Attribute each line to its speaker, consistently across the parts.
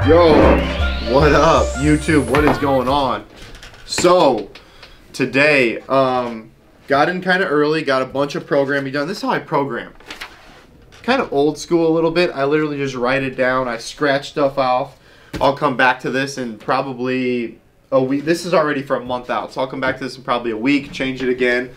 Speaker 1: Yo, what up, YouTube? What is going on? So, today, got in kind of early, got a bunch of programming done. This is how I program. Kind of old school a little bit. I literally just write it down. I scratch stuff off. I'll come back to this in probably a week. This is already for a month out, so I'll come back to this in probably a week, change it again.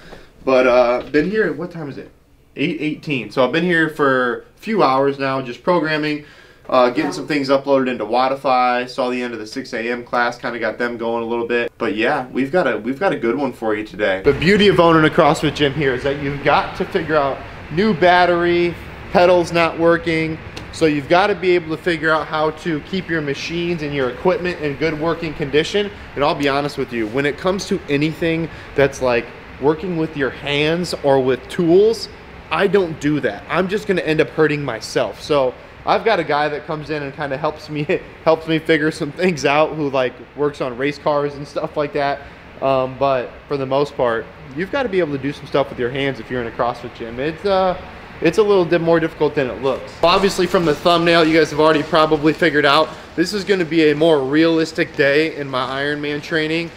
Speaker 1: But been here, what time is it? 8:18. So I've been here for a few hours now, just programming. Getting some things uploaded into Wodify. Saw the end of the 6 a.m. class, kind of got them going a little bit. But yeah, we've got a good one for you today. The beauty of owning a CrossFit gym here is that you've got to figure out new battery, pedals not working. So you've got to be able to figure out how to keep your machines and your equipment in good working condition. And I'll be honest with you, when it comes to anything that's like working with your hands or with tools, I don't do that. I'm just gonna end up hurting myself. So I've got a guy that comes in and kind of helps me figure some things out, who like works on race cars and stuff like that. But for the most part, you've got to be able to do some stuff with your hands if you're in a CrossFit gym. It's a little bit more difficult than it looks. Obviously from the thumbnail, you guys have already probably figured out, this is going to be a more realistic day in my Ironman training.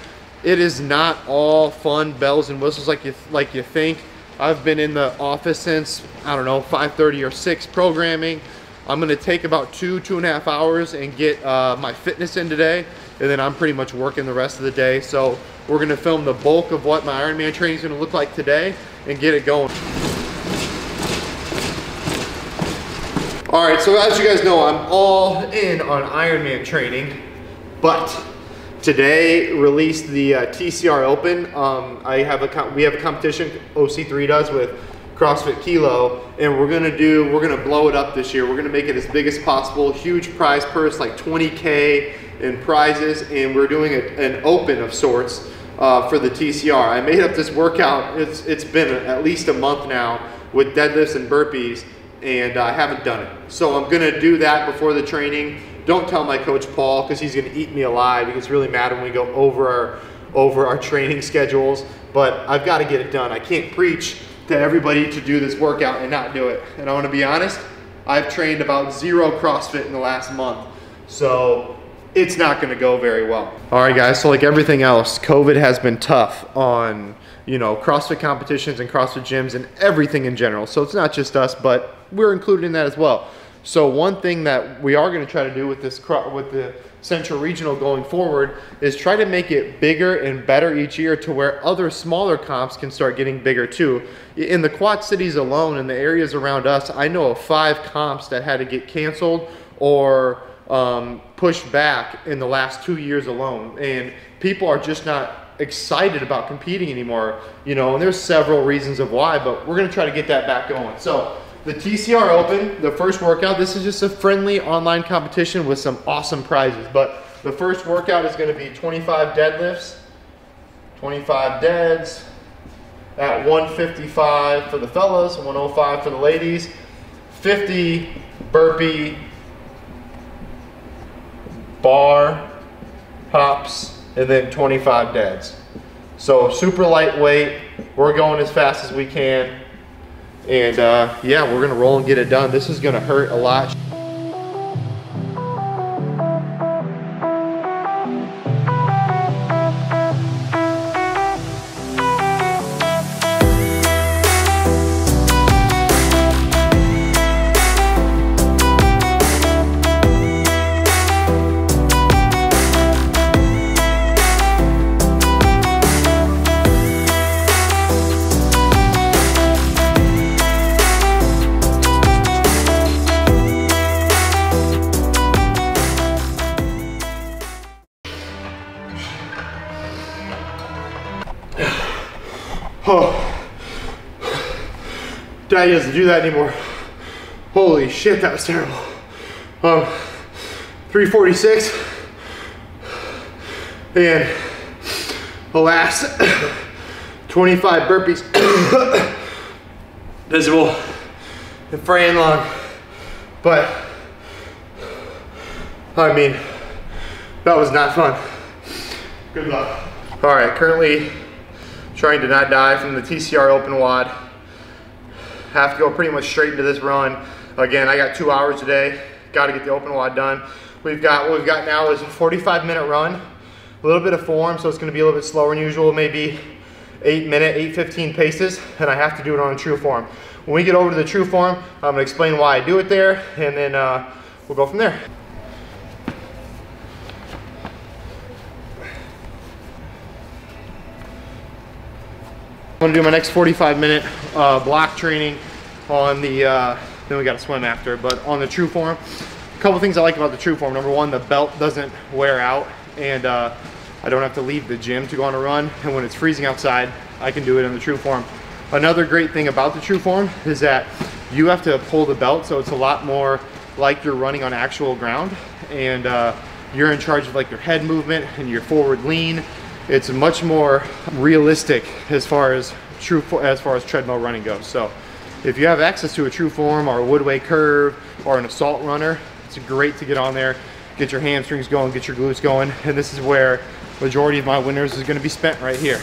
Speaker 1: It is not all fun, bells and whistles like you think. I've been in the office since, I don't know, 5:30 or 6 programming. I'm gonna take about 2.5 hours and get my fitness in today, and then I'm pretty much working the rest of the day. So we're gonna film the bulk of what my Ironman training is gonna look like today and get it going. All right, so as you guys know, I'm all in on Ironman training, but today released the TCR Open. We have a competition OC3 does with CrossFit Kilo, and we're gonna blow it up this year. We're gonna make it as big as possible. Huge prize purse, like 20K in prizes, and we're doing an open of sorts for the TCR. I made up this workout. It's been at least a month now with deadlifts and burpees, and I haven't done it. So I'm gonna do that before the training. Don't tell my coach Paul, because he's gonna eat me alive. He gets really mad when we go over our training schedules. But I've got to get it done. I can't preach to everybody to do this workout and not do it. And I want to be honest, I've trained about 0 CrossFit in the last month, so it's not going to go very well. All right, guys. So like everything else, COVID has been tough on CrossFit competitions and CrossFit gyms and everything in general. So it's not just us, but we're included in that as well. So one thing that we are going to try to do with the Central Regional going forward is try to make it bigger and better each year, to where other smaller comps can start getting bigger too. In the Quad Cities alone, in the areas around us, I know of 5 comps that had to get canceled or pushed back in the last 2 years alone. And people are just not excited about competing anymore, and there's several reasons of why, but we're going to try to get that back going. So the TCR Open, the first workout, this is just a friendly online competition with some awesome prizes. But the first workout is going to be 25 deadlifts, 25 deads at 155 for the fellas, 105 for the ladies, 50 burpee bar hops, and then 25 deads. So super lightweight. We're going as fast as we can. And yeah, we're gonna roll and get it done. This is gonna hurt a lot. Oh, Daddy doesn't do that anymore. Holy shit, that was terrible. 346, and the last 25 burpees visible and fraying long, but I mean, that was not fun. Good luck. All right, currently trying to not die from the TCR Open WOD. Have to go pretty much straight into this run. Again, I got 2 hours today. Got to get the Open WOD done. what we've got now is a 45-minute run, a little bit of form, so it's going to be a little bit slower than usual, maybe 8:15 paces, and I have to do it on a true form. When we get over to the true form, I'm going to explain why I do it there, and then we'll go from there. I'm going to do my next 45-minute block training on the, then we got to swim after, but on the true form. A couple things I like about the true form. Number one, the belt doesn't wear out, and I don't have to leave the gym to go on a run, and when it's freezing outside, I can do it in the true form. Another great thing about the true form is that you have to pull the belt, so it's a lot more like you're running on actual ground, and you're in charge of like your head movement and your forward lean. It's much more realistic as far as treadmill running goes. So if you have access to a true form or a Woodway curve or an assault runner, it's great to get on there, get your hamstrings going, get your glutes going, and this is where majority of my winners is going to be spent right here.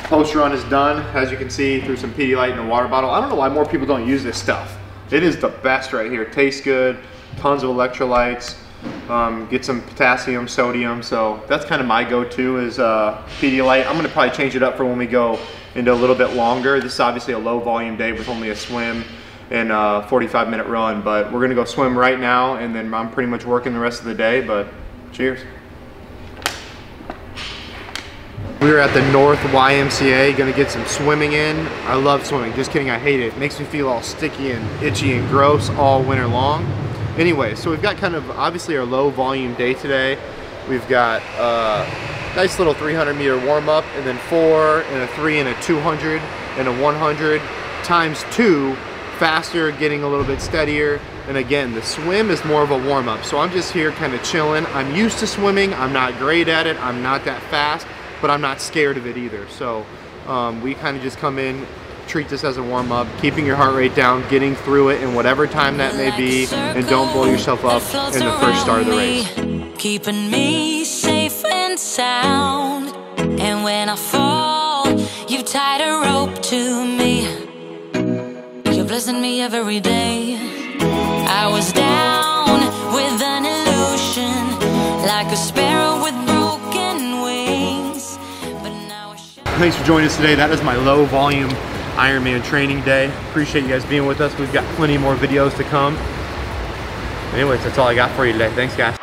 Speaker 1: Post run is done, as you can see, through some Pedialyte in a water bottle. I don't know why more people don't use this stuff. It is the best right here. Tastes good, tons of electrolytes, get some potassium, sodium. So that's kind of my go-to is Pedialyte. I'm gonna probably change it up for when we go into a little bit longer. This is obviously a low volume day with only a swim and a 45-minute run, but we're gonna go swim right now, and then I'm pretty much working the rest of the day, but cheers. We were at the North YMCA, gonna get some swimming in. I love swimming, just kidding, I hate it. It makes me feel all sticky and itchy and gross all winter long. Anyway, so we've got kind of obviously our low volume day today. We've got a nice little 300-meter warm up, and then 4 and a 3 and a 200 and a 100 times 2, faster, getting a little bit steadier. And again, the swim is more of a warm up. So I'm just here kind of chilling. I'm used to swimming, I'm not great at it, I'm not that fast, but I'm not scared of it either. So we kind of just come in, treat this as a warm-up, keeping your heart rate down, getting through it in whatever time that may be, and don't blow yourself up in the first start of the race.
Speaker 2: Keeping me safe and sound, and when I fall, you've tied a rope to me. You're blessing me every day. I was down with an illusion, like a sparrow with broken wings.
Speaker 1: Thanks for joining us today. That is my low volume Ironman training day. Appreciate you guys being with us. We've got plenty more videos to come. Anyways, that's all I got for you today. Thanks, guys.